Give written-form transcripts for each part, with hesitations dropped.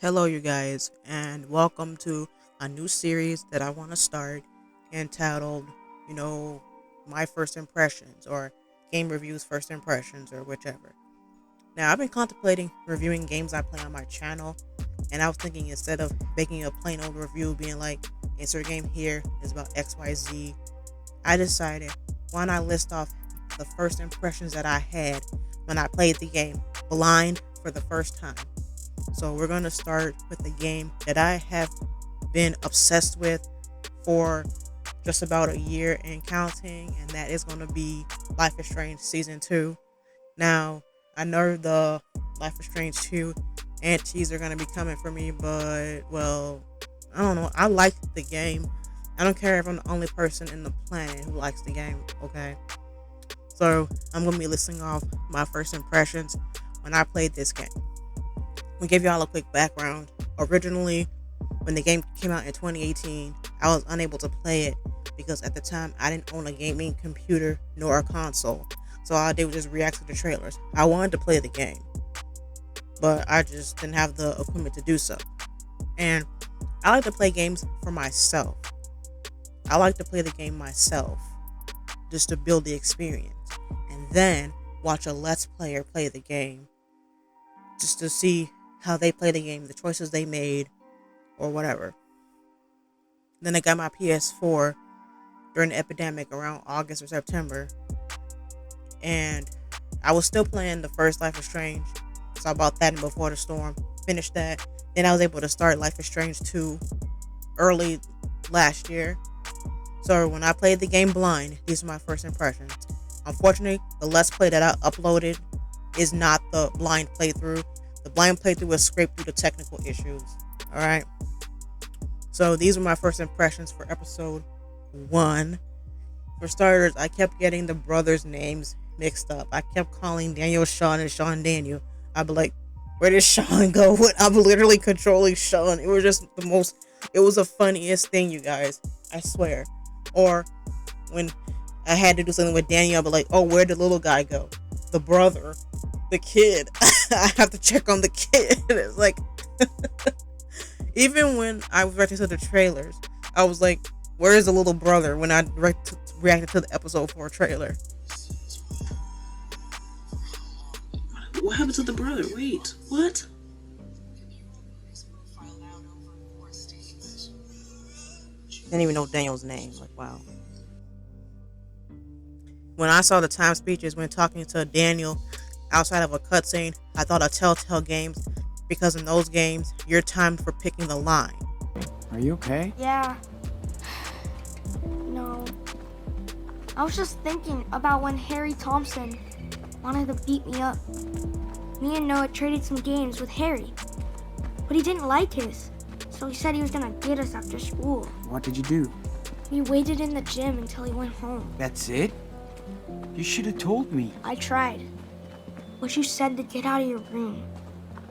Hello, you guys, and welcome to a new series that I want to start entitled, you know, My First Impressions or Game Reviews First Impressions or whichever. Now, I've been contemplating reviewing games I play on my channel, and I was thinking instead of making a plain old review being like, insert game here is about XYZ, I decided why not list off the first impressions that I had when I played the game blind for the first time. So we're going to start with the game that I have been obsessed with for just about a year and counting, and that is going to be Life is Strange Season 2. Now, I know the Life is Strange 2 antis are going to be coming for me, but, well, I don't know. I like the game. I don't care if I'm the only person in the planet who likes the game, okay? So, I'm going to be listing off my first impressions when I played this game. We give y'all a quick background. Originally, when the game came out in 2018, I was unable to play it because at the time I didn't own a gaming computer nor a console. So all I did was just react to the trailers. I wanted to play the game, but I just didn't have the equipment to do so. And I like to play games for myself. I like to play the game myself just to build the experience. And then watch a Let's Player play the game just to see how they play the game, the choices they made, or whatever. Then I got my PS4 during the epidemic around August or September, and I was still playing the first Life is Strange, so I bought that in Before the Storm, finished that, then I was able to start Life is Strange 2 early last year. So when I played the game blind, these are my first impressions. Unfortunately, the Let's Play that I uploaded is not the blind playthrough. The blind playthrough was scraped through the technical issues. Alright. So these were my first impressions for episode 1. For starters, I kept getting the brothers' names mixed up. I kept calling Daniel Sean and Sean Daniel. I'd be like, where did Sean go? I'm literally controlling Sean. It was just it was the funniest thing, you guys. I swear. Or when I had to do something with Daniel, I'd be like, oh, where'd the little guy go? The brother. The kid. I have to check on the kid. It's like even when I was reacting to the trailers, I was like, where is the little brother when I reacted to the episode 4 trailer? What happened to the brother? Wait, what? Didn't even know Daniel's name. Like, wow. When I saw the time speeches when talking to Daniel outside of a cutscene, I thought of Telltale games because in those games, you're timed for picking the line. Are you okay? Yeah. No. I was just thinking about when Harry Thompson wanted to beat me up. Me and Noah traded some games with Harry, but he didn't like his, so he said he was gonna get us after school. What did you do? We waited in the gym until he went home. That's it? You should have told me. I tried, but you said to get out of your room.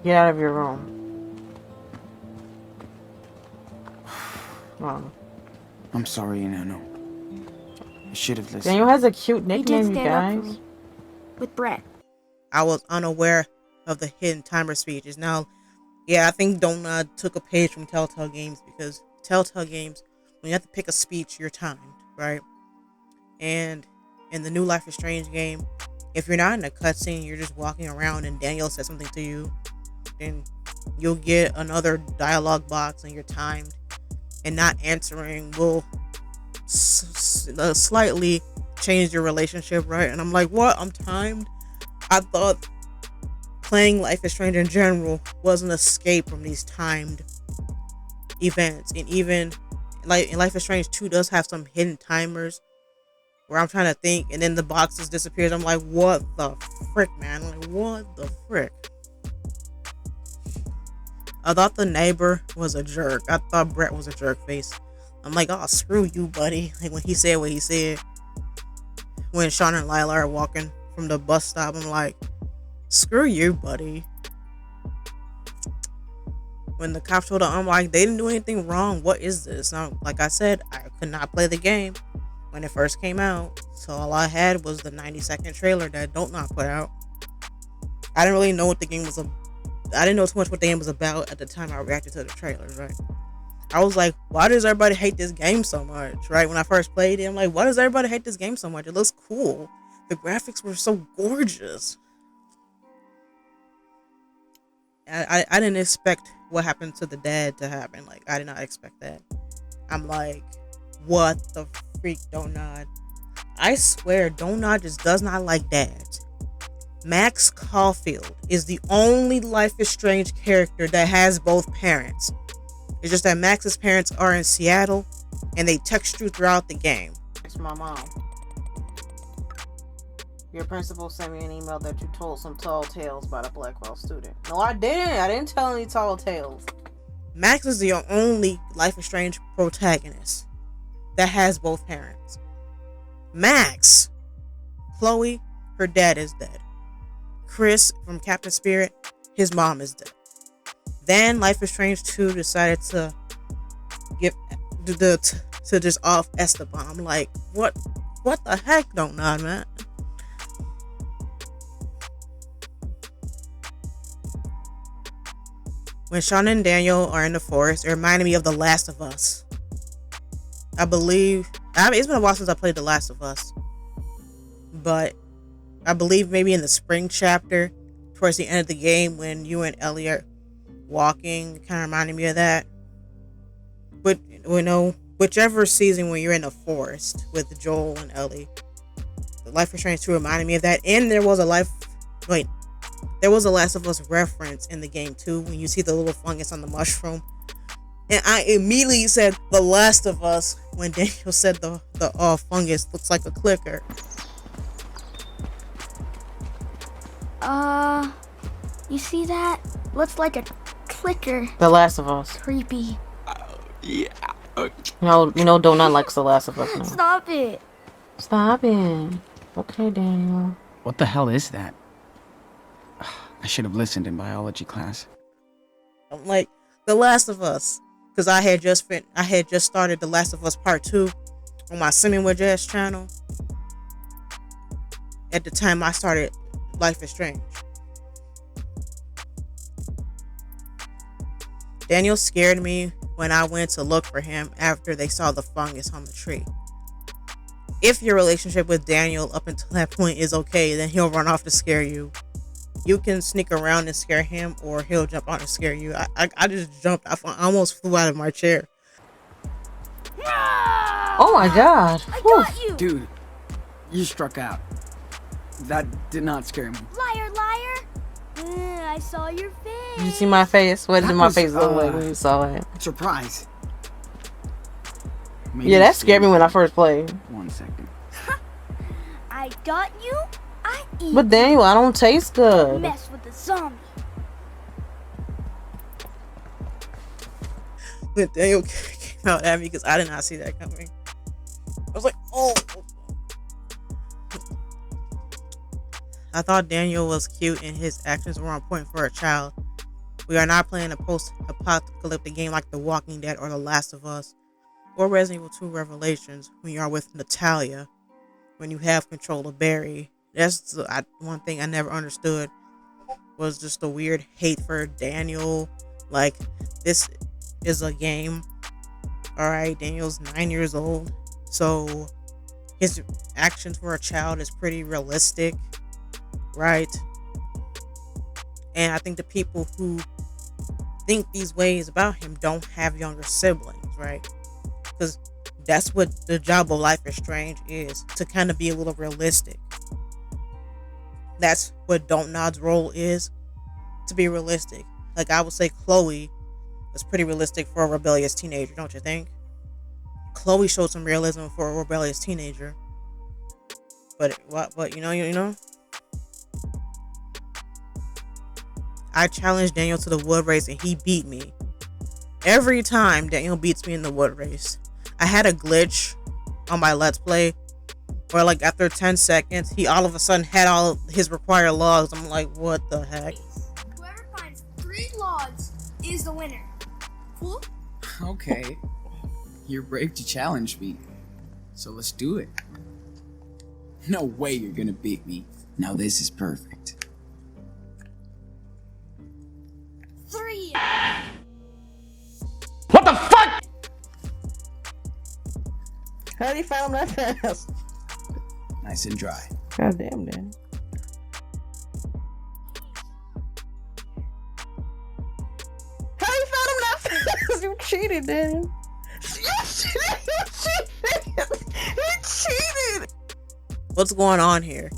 Get out of your room. Wow. I'm sorry, Nano. I should have listened. Daniel has a cute He did nickname, you stand up for guys. me with Brett. I was unaware of the hidden timer speeches. Now, yeah, I think Donut took a page from Telltale games because Telltale games, when you have to pick a speech, you're timed, right? And in the new Life is Strange game, if you're not in a cutscene, you're just walking around and Daniel says something to you, then you'll get another dialogue box and you're timed, and not answering will slightly change your relationship, right? And I'm like, what? I'm timed? I thought playing Life is Strange in general was an escape from these timed events. And even like in Life is Strange 2 does have some hidden timers where I'm trying to think and then the boxes disappears. I'm like, what the frick, man? Like, what the frick? I thought the neighbor was a jerk. I thought Brett was a jerk face. I'm like, oh, screw you, buddy. Like when he said what he said. When Sean and Lila are walking from the bus stop, I'm like, screw you, buddy. When the cops told her, I'm like, they didn't do anything wrong. What is this? Now, like I said, I could not play the game when it first came out. So all I had was the 90-second trailer that Don't Not put out. I didn't really know what the game was I didn't know too much what the game was about at the time I reacted to the trailers, right? I was like, why does everybody hate this game so much, right? When I first played it, I'm like, why does everybody hate this game so much? It looks cool. The graphics were so gorgeous. I didn't expect what happened to the dad to happen. Like, I did not expect that. I'm like, what the freak, Donut? I swear, Donut just does not like dads. Max Caulfield is the only Life is Strange character that has both parents. It's just that Max's parents are in Seattle and they text you throughout the game. It's my mom. Your principal sent me an email that you told some tall tales about a Blackwell student. No, I didn't. I didn't tell any tall tales. Max is the only Life is Strange protagonist that has both parents. Max. Chloe, her dad is dead. Chris from Captain Spirit, his mom is dead. Then Life is Strange 2 decided to give to just off Esteban. I'm like, what the heck, don't nod, man. When Sean and Daniel are in the forest, it reminded me of The Last of Us. I believe it's been a while since I played The Last of Us, but I believe maybe in the spring chapter, towards the end of the game, when you and Ellie are walking, kind of reminded me of that. But you know, whichever season when you're in the forest with Joel and Ellie, the Life is Strange 2 reminded me of that. And there was a Last of Us reference in the game too, when you see the little fungus on the mushroom. And I immediately said The Last of Us when Daniel said the fungus looks like a clicker. You see that? Looks like a clicker. The Last of Us. Creepy. Yeah. You know, Donut likes The Last of Us now. Stop it. Stop it. Okay, Daniel. What the hell is that? I should have listened in biology class. I'm like, The Last of Us. Because I had just started The Last of Us Part 2 on my Simming with Jazz channel. At the time I started Life is Strange. Daniel scared me when I went to look for him after they saw the fungus on the tree. If your relationship with Daniel up until that point is okay, then he'll run off to scare you. You can sneak around and scare him, or he'll jump out and scare you. I just jumped. I almost flew out of my chair. Oh my god. I got you. Dude, you struck out. That did not scare me. Liar, liar. I saw your face. Did you see my face? What did That my was, face look like when you saw it? Surprise. Maybe Yeah, that scared me when I first played. 1 second. I got you. I eat. But Daniel, I don't taste good. Mess with the zombie. When Daniel came out at me, because I did not see that coming. I was like, oh. I thought Daniel was cute and his actions were on point for a child. We are not playing a post-apocalyptic game like The Walking Dead or The Last of Us or Resident Evil 2 Revelations when you are with Natalia, when you have control of Barry. That's one thing I never understood, was just the weird hate for Daniel. Like, this is a game. Alright, Daniel's 9 years old, so his actions for a child is pretty realistic, right? And I think the people who think these ways about him don't have younger siblings, right? Because that's what the job of Life is Strange is, to kind of be a little realistic. That's what Don't Nod's role is, to be realistic. Like, I would say Chloe was pretty realistic for a rebellious teenager, don't you think? Chloe showed some realism for a rebellious teenager. But you know? I challenged Daniel to the wood race and he beat me. Every time Daniel beats me in the wood race. I had a glitch on my Let's Play where, like, after 10 seconds, he all of a sudden had all of his required logs. I'm like, what the heck? Whoever finds 3 logs is the winner. Cool? Okay. You're brave to challenge me. So let's do it. No way you're gonna beat me. Now this is perfect. How did he find him that fast? Nice and dry. God damn, Danny. How you found him that fast? You cheated, Danny. You cheated. He cheated. What's going on here?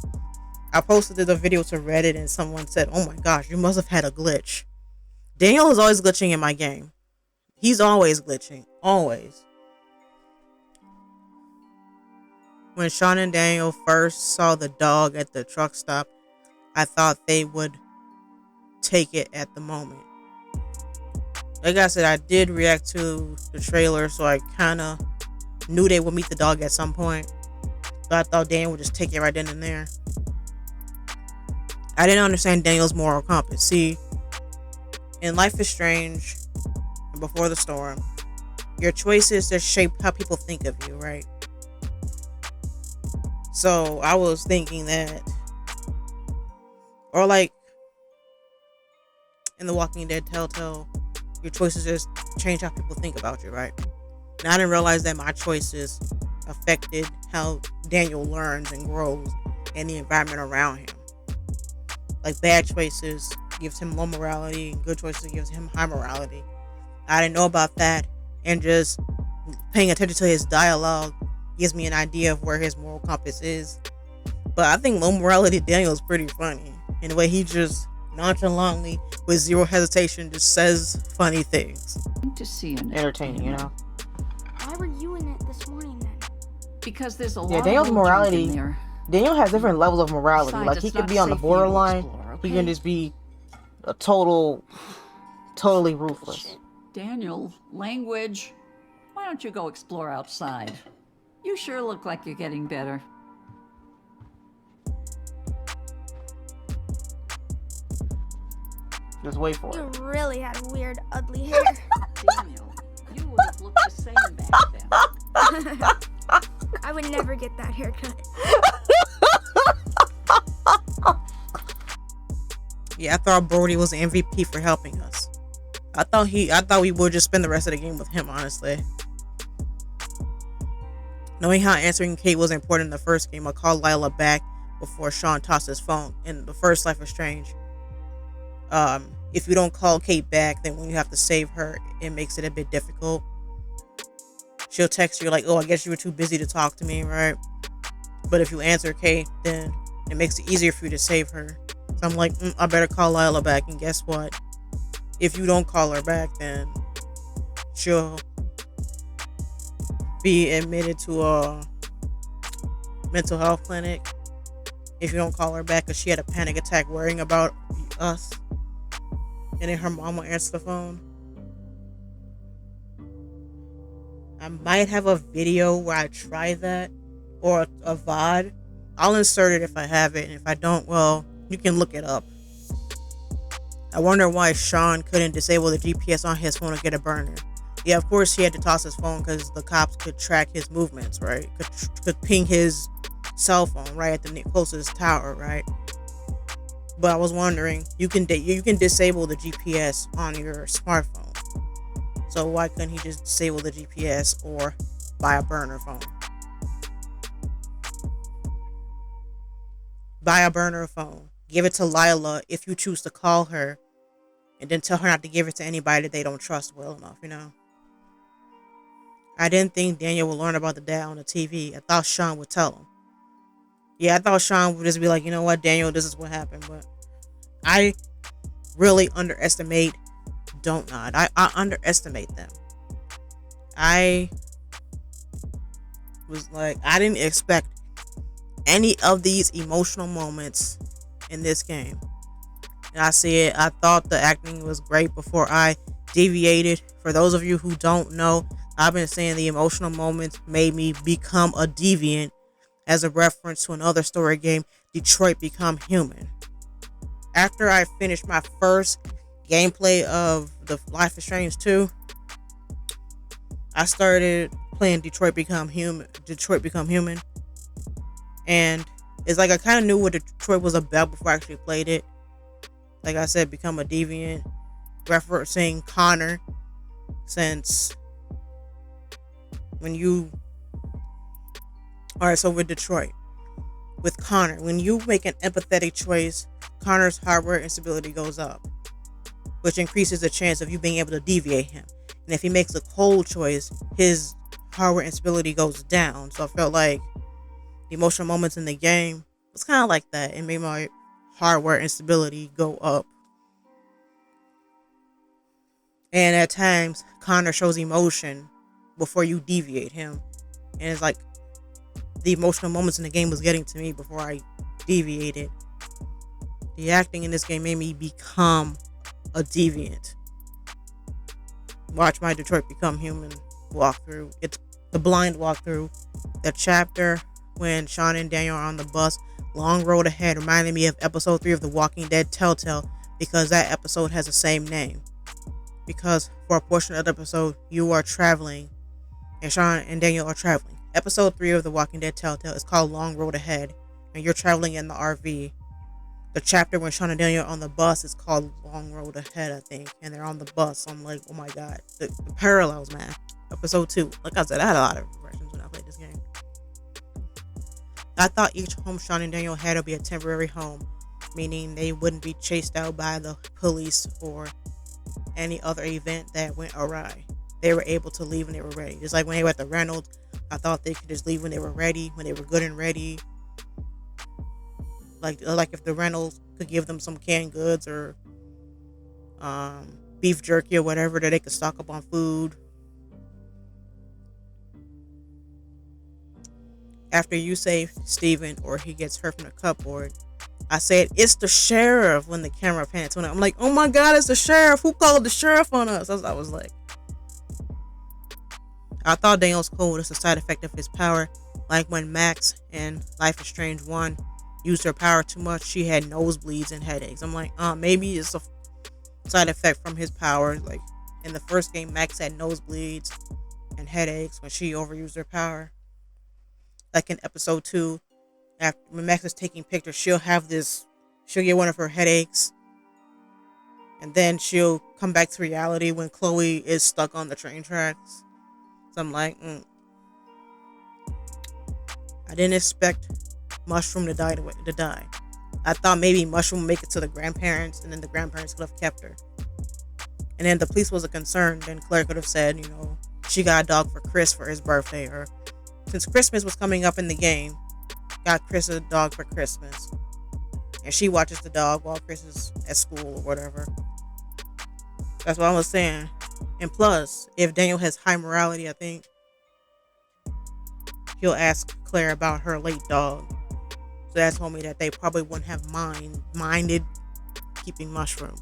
I posted the video to Reddit and someone said, "Oh my gosh, you must have had a glitch." Daniel is always glitching in my game. He's always glitching. Always. When Sean and Daniel first saw the dog at the truck stop, I thought they would take it at the moment. Like I said, I did react to the trailer, so I kind of knew they would meet the dog at some point. But I thought Daniel would just take it right then and there. I didn't understand Daniel's moral compass. See, in Life is Strange and Before the Storm, your choices just shape how people think of you, right? So I was thinking that, or like in The Walking Dead Telltale, your choices just change how people think about you, right? And I didn't realize that my choices affected how Daniel learns and grows and the environment around him. Like bad choices gives him low morality, and good choices gives him high morality. I didn't know about that, and just paying attention to his dialogue gives me an idea of where his moral compass is. But I think low morality Daniel is pretty funny in the way he just nonchalantly, with zero hesitation, just says funny things. To see an Entertaining, you know. Why were you in it this morning then? because there's a lot Yeah, Daniel's of old junk morality. in there. Daniel has different levels of morality. Besides, Like he it's could not be on the safe for you to borderline. explore, He okay? can just be a totally ruthless. Daniel, language. Why don't you go explore outside? You sure look like you're getting better. Just wait for You it. really had weird, ugly hair. Daniel, you would have looked the same back then. I would never get that haircut. Yeah, I thought Brody was the MVP for helping us. I thought we would just spend the rest of the game with him, honestly. Knowing how answering Kate was important in the first game, I called Lila back before Sean tossed his phone in the first Life is Strange. If you don't call Kate back, then when you have to save her, it makes it a bit difficult. She'll text you like, "Oh, I guess you were too busy to talk to me," right? But if you answer Kate, then it makes it easier for you to save her. So I'm like, I better call Lila back. And guess what? If you don't call her back, then she'll be admitted to a mental health clinic. If you don't call her back, because she had a panic attack worrying about us. And then her mom will answer the phone. I might have a video where I try that, or a VOD. I'll insert it if I have it, and if I don't, well, you can look it up. I wonder why Sean couldn't disable the GPS on his phone to get a burner. Yeah, of course he had to toss his phone because the cops could track his movements, right? Could ping his cell phone right at the closest tower, right? But I was wondering, you can disable the GPS on your smartphone. So why couldn't he just disable the GPS or buy a burner phone? Buy a burner phone. Give it to Lila if you choose to call her, and then tell her not to give it to anybody that they don't trust well enough, you know? I didn't think Daniel would learn about the dad on the TV. I thought Sean would tell him. Yeah, I thought Sean would just be like, you know what, Daniel, this is what happened. But I really underestimate Don't Nod. I underestimate them. I was like, I didn't expect any of these emotional moments in this game. And I said, I thought the acting was great before I deviated. For those of you who don't know, I've been saying the emotional moments made me become a deviant as a reference to another story game, Detroit Become Human. After I finished my first gameplay of the Life is Strange 2, I started playing Detroit Become Human. And it's like I kind of knew what Detroit was about before I actually played it. Like I said, become a deviant, referencing Connor, since when you All right, so with Detroit, with Connor, when you make an empathetic choice, Connor's hardware instability goes up, which increases the chance of you being able to deviate him. And if he makes a cold choice, his hardware instability goes down. So I felt like the emotional moments in the game was kind of like that. It made my hardware instability go up. And at times, Connor shows emotion before you deviate him. And it's like the emotional moments in the game was getting to me before I deviated. The acting in this game made me become a deviant. Watch my Detroit Become Human walkthrough. It's the blind walkthrough. The chapter when Sean and Daniel are on the bus, Long Road Ahead, reminded me of episode 3 of The Walking Dead Telltale because that episode has the same name. Because for a portion of the episode, you are traveling and Sean and Daniel are traveling. Episode 3 of The Walking Dead Telltale is called Long Road Ahead, and you're traveling in the RV. The chapter when Sean and Daniel are on the bus is called Long Road Ahead, I think, and they're on the bus. So I'm like, oh my god, the parallels, man. Episode 2, like I said, I had a lot of impressions when I played this game. I thought each home Sean and Daniel had to be a temporary home, meaning they wouldn't be chased out by the police or any other event that went awry. They were able to leave when they were ready. Just like when they were at the Reynolds, I thought they could just leave when they were ready, when they were good and ready. Like if the Reynolds could give them some canned goods or beef jerky or whatever that they could stock up on food. After you save Steven or he gets hurt from the cupboard, I said, it's the sheriff when the camera pans on it. I'm like, oh my god, it's the sheriff. Who called the sheriff on us? I was like, I thought Daniel's cold was a side effect of his power. Like when Max in Life is Strange 1 used her power too much, she had nosebleeds and headaches. I'm like, maybe it's a side effect from his power. Like in the first game, Max had nosebleeds and headaches when she overused her power. Like in episode 2, after when Max is taking pictures, she'll get one of her headaches, and then she'll come back to reality when Chloe is stuck on the train tracks. So I'm like, I didn't expect Mushroom to die. I thought maybe Mushroom would make it to the grandparents, and then the grandparents could have kept her. And then the police was a concern. Then Claire could have said, she got a dog for Chris for his birthday, or since Christmas was coming up in the game, got Chris a dog for Christmas. And she watches the dog while Chris is at school or whatever. That's what I was saying. And plus, if Daniel has high morality, I think he'll ask Claire about her late dog. So that told me that they probably wouldn't have minded keeping Mushroom.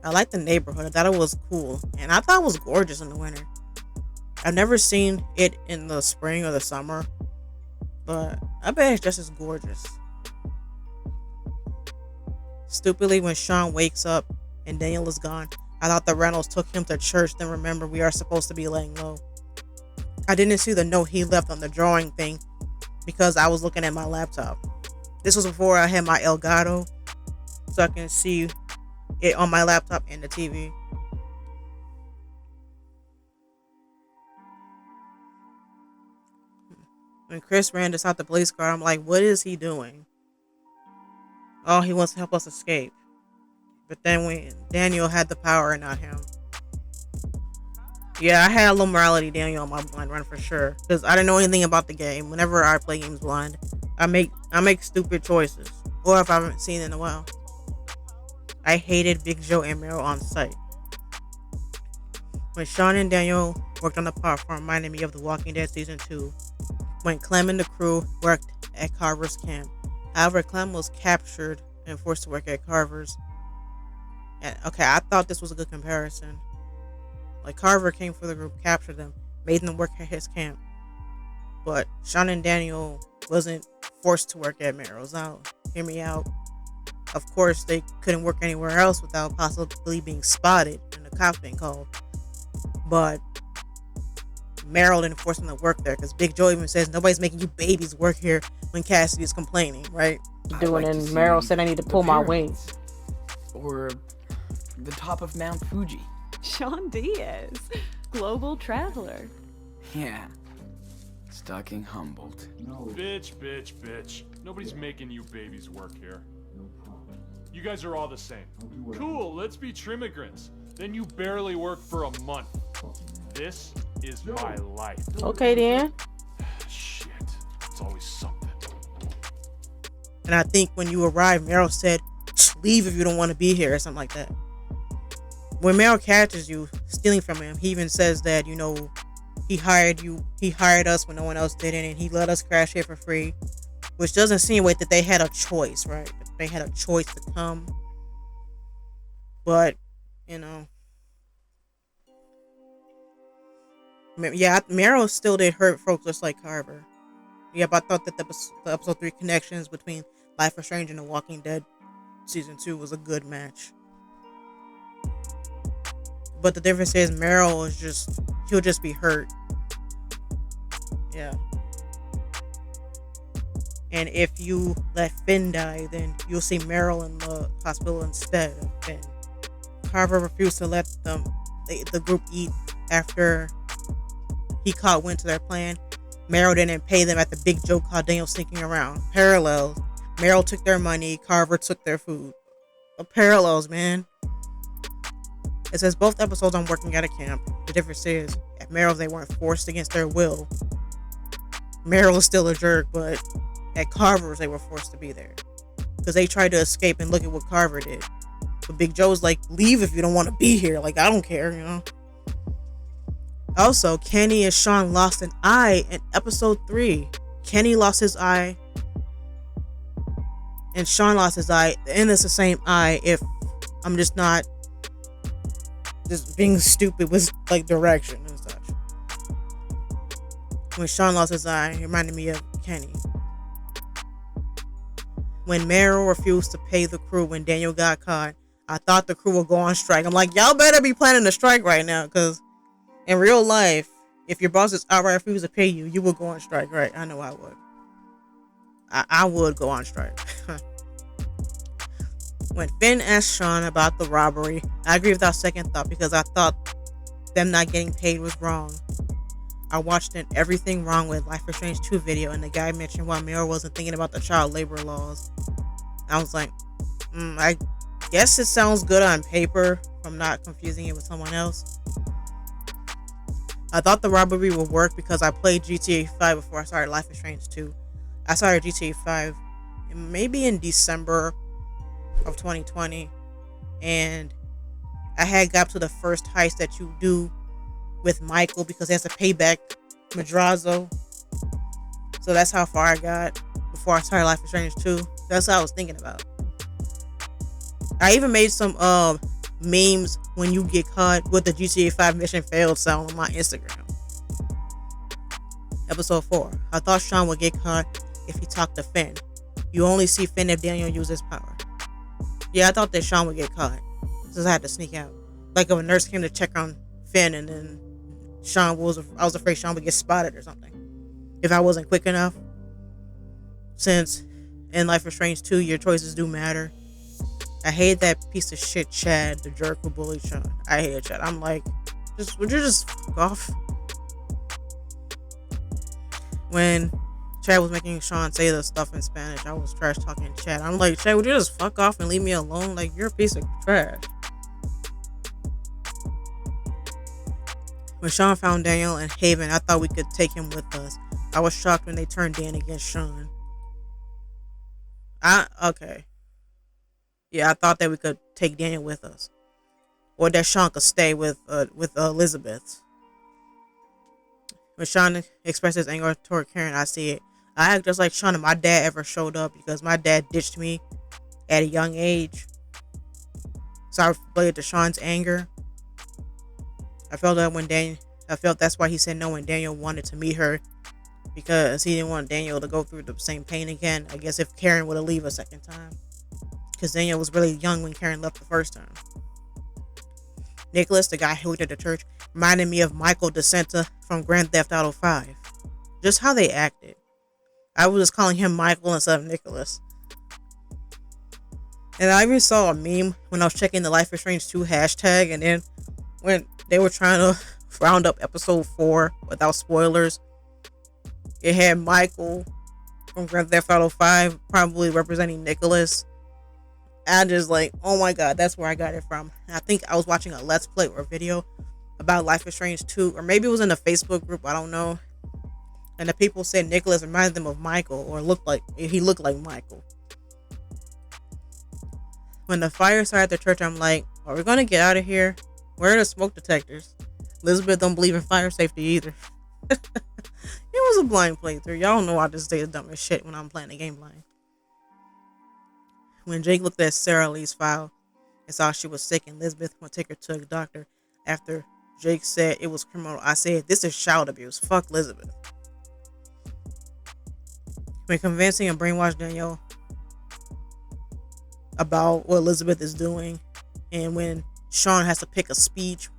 I liked the neighborhood. I thought it was cool. And I thought it was gorgeous in the winter. I've never seen it in the spring or the summer, but I bet it's just as gorgeous. Stupidly, when Sean wakes up and Daniel is gone, I thought the Reynolds took him to church. Then remember, we are supposed to be laying low. I didn't see the note he left on the drawing thing because I was looking at my laptop. This was before I had my Elgato, so I can see it on my laptop and the TV. When Chris ran to stop the police car, I'm like, what is he doing? Oh, he wants to help us escape. But then when Daniel had the power and not him. Yeah, I had a low morality Daniel on my blind run for sure. Because I didn't know anything about the game. Whenever I play games blind, I make stupid choices. Or if I haven't seen it in a while. I hated Big Joe and Meryl on site. When Sean and Daniel worked on the platform reminded me of The Walking Dead Season 2. When Clem and the crew worked at Carver's camp. However, Clem was captured and forced to work at Carver's. And okay, I thought this was a good comparison. Like Carver came for the group, captured them, made them work at his camp. But Sean and Daniel wasn't forced to work at Merrill's. Now, hear me out. Of course, they couldn't work anywhere else without possibly being spotted and the cops being called. But Meryl didn't force them to work there because Big Joe even says nobody's making you babies work here when Cassidy's complaining, right? Doing and Meryl said I need to pull my wings. Or the top of Mount Fuji. Sean Diaz, global traveler. Yeah, Stocking humbled. Bitch. Nobody's making you babies work here. You guys are all the same. Cool, let's be trimmigrants. Then you barely work for a month. This is my life. Okay then. Shit, it's always something. And I think when you arrived, Meryl said, leave if you don't want to be here, or something like that. When Meryl catches you stealing from him, he even says that, he hired us when no one else did it, and he let us crash here for free. Which does insinuate that they had a choice, right? They had a choice to come. But, Meryl still did hurt folks just like Carver. Yeah, but I thought that the episode 3 connections between Life is Strange and The Walking Dead season 2 was a good match. But the difference is Meryl is he'll just be hurt. Yeah. And if you let Finn die, then you'll see Meryl in the hospital instead of Finn. Carver refused to let the group eat after he caught wind to their plan. Meryl didn't pay them at the big joke called Daniel sneaking around. Parallels. Meryl took their money, Carver took their food. Parallels, man. It says both episodes on working at a camp. The difference is, at Meryl's they weren't forced against their will. Meryl is still a jerk, but at Carver's they were forced to be there. Because they tried to escape, and look at what Carver did. But Big Joe's like, leave if you don't want to be here. Like, I don't care, Also, Kenny and Sean lost an eye in episode 3. Kenny lost his eye, and Sean lost his eye, and it's the same eye if I'm just not just being stupid with like direction and such. When Sean lost his eye, it reminded me of Kenny. When Meryl refused to pay the crew when Daniel got caught, I thought the crew would go on strike. I'm like, y'all better be planning to strike right now, because in real life, if your boss is outright refused to pay you, you would go on strike, right? I know I would. I would go on strike. When Finn asked Sean about the robbery, I agree without second thought, because I thought them not getting paid was wrong. I watched an Everything Wrong with Life is Strange 2 video, and the guy mentioned why Meryl wasn't thinking about the child labor laws. I was like, I guess it sounds good on paper from not confusing it with someone else. I thought the robbery would work because I played GTA 5 before I started Life is Strange 2. I started GTA 5 maybe in December of 2020, and I had got to the first heist that you do with Michael because he has to pay back Madrazo. So that's how far I got before I started Life is Strange 2. That's what I was thinking about. I even made some memes when you get caught with the GTA 5 mission failed sound on my Instagram. Episode 4. I thought Sean would get caught if he talked to Finn. You only see Finn if Daniel uses power. Yeah, I thought that Sean would get caught, since I had to sneak out. Like if a nurse came to check on Finn, and then I was afraid Sean would get spotted or something if I wasn't quick enough. Since in Life is Strange 2, your choices do matter. I hate that piece of shit Chad, the jerk who bullied Sean. I hated Chad. I'm like, would you just fuck off? When Chad was making Sean say the stuff in Spanish, I was trash talking to Chad. I'm like, Chad, would you just fuck off and leave me alone? Like, you're a piece of trash. When Sean found Daniel and Haven, I thought we could take him with us. I was shocked when they turned Dan against Sean. Okay. Yeah, I thought that we could take Daniel with us, or that Sean could stay with Elizabeth. When Sean expresses anger toward Karen, I see it. I act just like Sean if my dad ever showed up, because my dad ditched me at a young age. So I related to Sean's anger. I felt that's why he said no when Daniel wanted to meet her, because he didn't want Daniel to go through the same pain again. I guess if Karen would have leave a second time, because Daniel was really young when Karen left the first time. Nicholas, the guy who worked at the church, reminded me of Michael DeSanta from Grand Theft Auto 5. Just how they acted. I was just calling him Michael instead of Nicholas. And I even saw a meme when I was checking the Life is Strange 2 hashtag, and then when they were trying to round up episode 4 without spoilers, It had Michael from Grand Theft Auto 5 probably representing Nicholas. I just like, oh my god, that's where I got it from. And I think I was watching a Let's Play or a video about Life is Strange 2, or maybe it was in a Facebook group, I don't know. And the people said Nicholas reminded them of Michael, or he looked like Michael. When the fire started at the church, I'm like, are we gonna get out of here? Where are the smoke detectors? Elizabeth don't believe in fire safety either. It was a blind playthrough. Y'all know I just stay dumb as shit when I'm playing the game blind. When Jake looked at Sarah Lee's file and saw she was sick and Elizabeth would take her to a doctor after Jake said it was criminal, I said, this is child abuse. Fuck Elizabeth. When convincing and brainwash Danielle about what Elizabeth is doing, and when Sean has to pick a speech,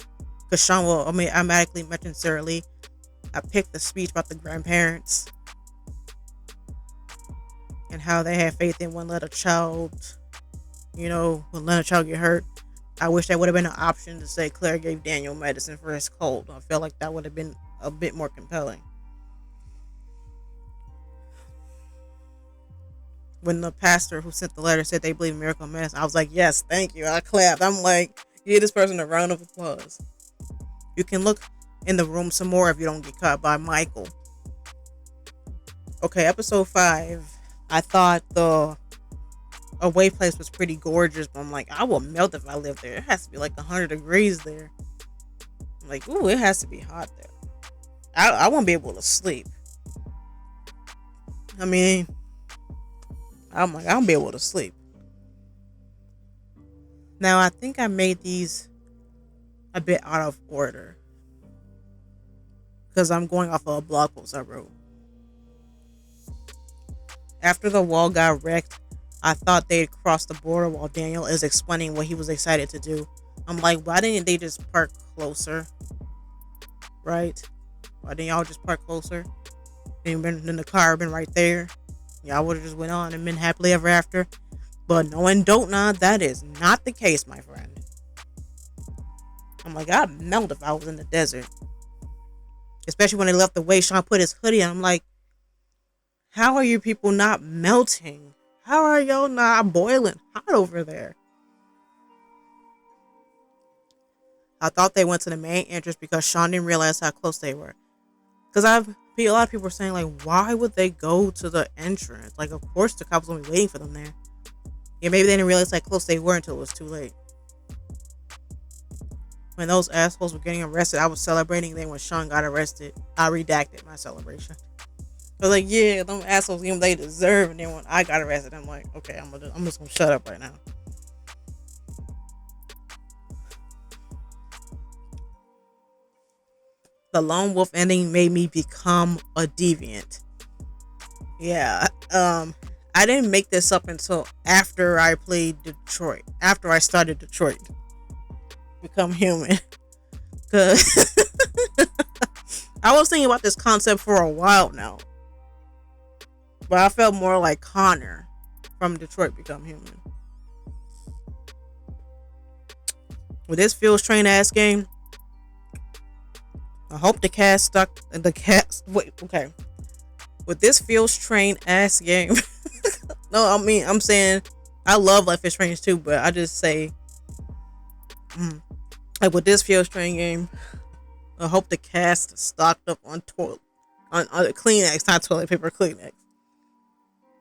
because Sean will automatically mention Sarah Lee, I picked the speech about the grandparents and how they had faith in wouldn't let a child, wouldn't let a child get hurt. I wish that would have been an option to say Claire gave Daniel medicine for his cold. I felt like that would have been a bit more compelling. When the pastor who sent the letter said they believe in miracle medicine, I was like, yes, thank you. I clapped. I'm like, give this person a round of applause. You can look in the room some more if you don't get caught by Michael. Okay, episode 5. I thought the away place was pretty gorgeous, but I'm like, I will melt if I live there. It has to be like 100 degrees there. I'm like, ooh, it has to be hot there. I won't be able to sleep. I mean, I'm like, I won't be able to sleep. Now, I think I made these a bit out of order because I'm going off of a blog post I wrote. After the wall got wrecked, I thought they'd cross the border while Daniel is explaining what he was excited to do. I'm like, why didn't they just park closer? Right? Why didn't y'all just park closer? Then the car been right there. Y'all would have just went on and been happily ever after. But knowing Dotna, that is not the case, my friend. I'm like, I'd melt if I was in the desert. Especially when they left the way Sean put his hoodie on. I'm like, how are you people not melting? How are y'all not boiling hot over there? I thought they went to the main entrance because Sean didn't realize how close they were. Because a lot of people were saying, like, why would they go to the entrance? Like, of course the cops will be waiting for them there. Yeah, maybe they didn't realize how close they were until it was too late. When those assholes were getting arrested, I was celebrating. Then when Sean got arrested, I redacted my celebration. I was like, yeah, them assholes give them they deserve. And then when I got arrested, I'm like, okay, I'm just gonna shut up right now. The lone wolf ending made me become a deviant. Yeah, I didn't make this up until after I played Detroit. After I started Detroit. Become human. Cause I was thinking about this concept for a while now. But I felt more like Connor from Detroit Become Human. With this Fields Train ass game, I hope the cast stuck in the cast. Wait, okay. With this Fields Train ass game, no, I mean, I'm saying I love Life is Strange too, but I just say, like with this Fields Train game, I hope the cast stocked up on Kleenex, not toilet paper, Kleenex.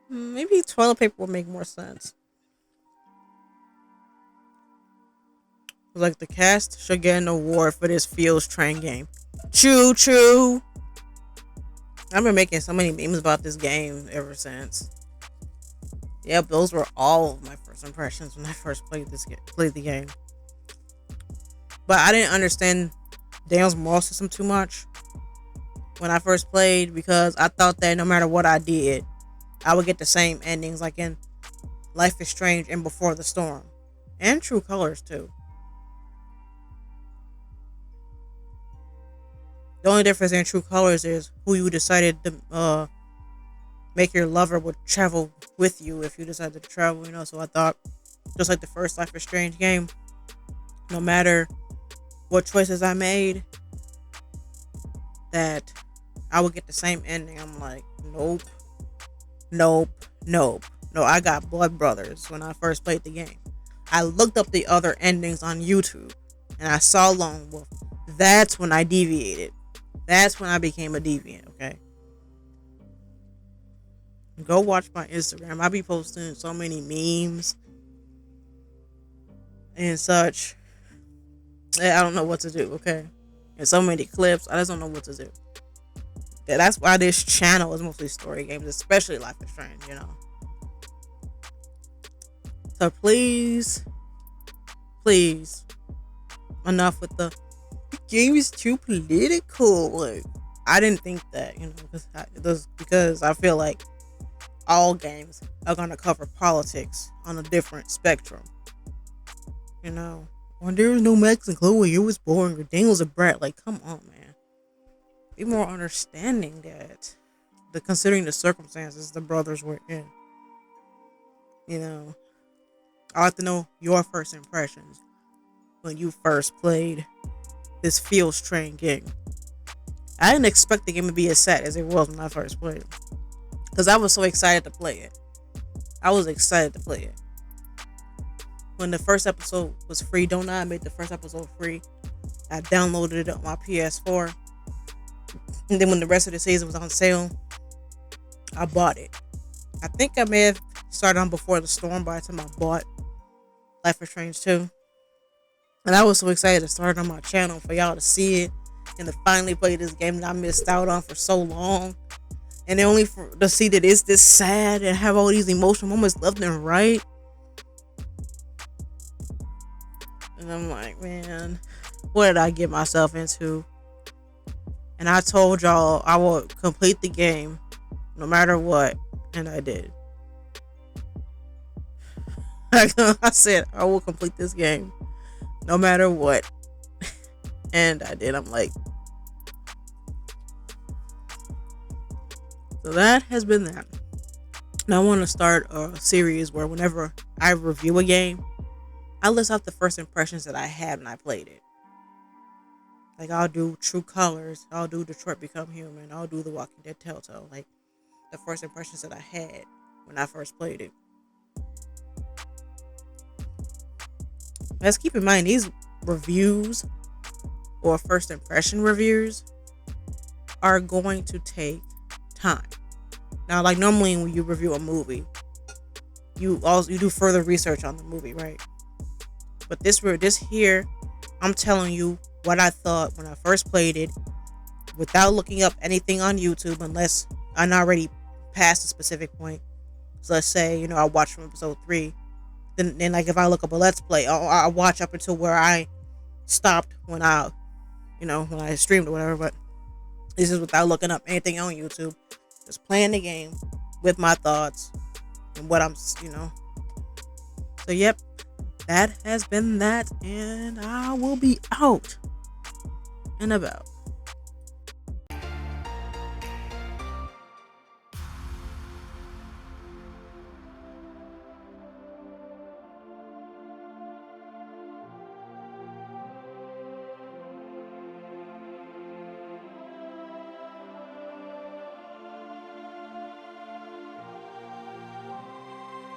Maybe toilet paper would make more sense. Like the cast should get an award for this Fields Train game. Choo choo. I've been making so many memes about this game ever since. Yep, those were all of my first impressions when I first played the game. But I didn't understand Daniel's moral system too much when I first played, because I thought that no matter what I did, I would get the same endings like in Life is Strange and Before the Storm. And True Colors too. The only difference in True Colors is who you decided to make your lover would travel with you if you decided to travel, So I thought, just like the first Life is Strange game, no matter what choices I made, that I would get the same ending. I'm like, nope, nope, nope. No, I got blood brothers when I first played the game. I looked up the other endings on YouTube and I saw Lone Wolf. That's when I deviated. That's when I became a deviant, okay? Go watch my Instagram. I be posting so many memes and such. I don't know what to do, okay? And so many clips. I just don't know what to do. That's why this channel is mostly story games, especially Life is Strange, you know. So please, please, enough with the game is too political. Like, I didn't think that, you know, because I feel like all games are gonna cover politics on a different spectrum. You know, when there was no Max and Chloe, it was boring. Or Daniel's a brat. Like, come on, man. Be more understanding that considering the circumstances the brothers were in. You know, I like to know your first impressions when you first played this Fields Train game. I didn't expect the game to be as sad as it was when I first played it, because I was so excited to play it. I was excited to play it. When the first episode was free, don't I made the first episode free. I downloaded it on my PS4. And then when the rest of the season was on sale, I bought it. I think I may have started on Before the Storm by the time I bought Life is Strange 2. And I was so excited to start on my channel for y'all to see it and to finally play this game that I missed out on for so long. And then only to see that it's this sad and have all these emotional moments left and right. And I'm like, man, what did I get myself into? And I told y'all I would complete the game no matter what. And I did. I said I will complete this game no matter what. And I did. I'm like, so that has been that. And I want to start a series where whenever I review a game, I list out the first impressions that I had when I played it. Like, I'll do True Colors, I'll do Detroit Become Human, I'll do The Walking Dead Telltale. Like, the first impressions that I had when I first played it. Let's keep in mind, these reviews or first impression reviews are going to take time. Now, like, normally when you review a movie, you do further research on the movie, right? But this here, I'm telling you what I thought when I first played it, without looking up anything on YouTube, unless I'm already past a specific point. So let's say, you know, I watched from episode 3. Then like, if I look up a Let's Play, I'll watch up until where I stopped when I streamed or whatever. But this is without looking up anything on YouTube. Just playing the game with my thoughts and what I'm, you know. So, yep. That has been that, and I will be out and about.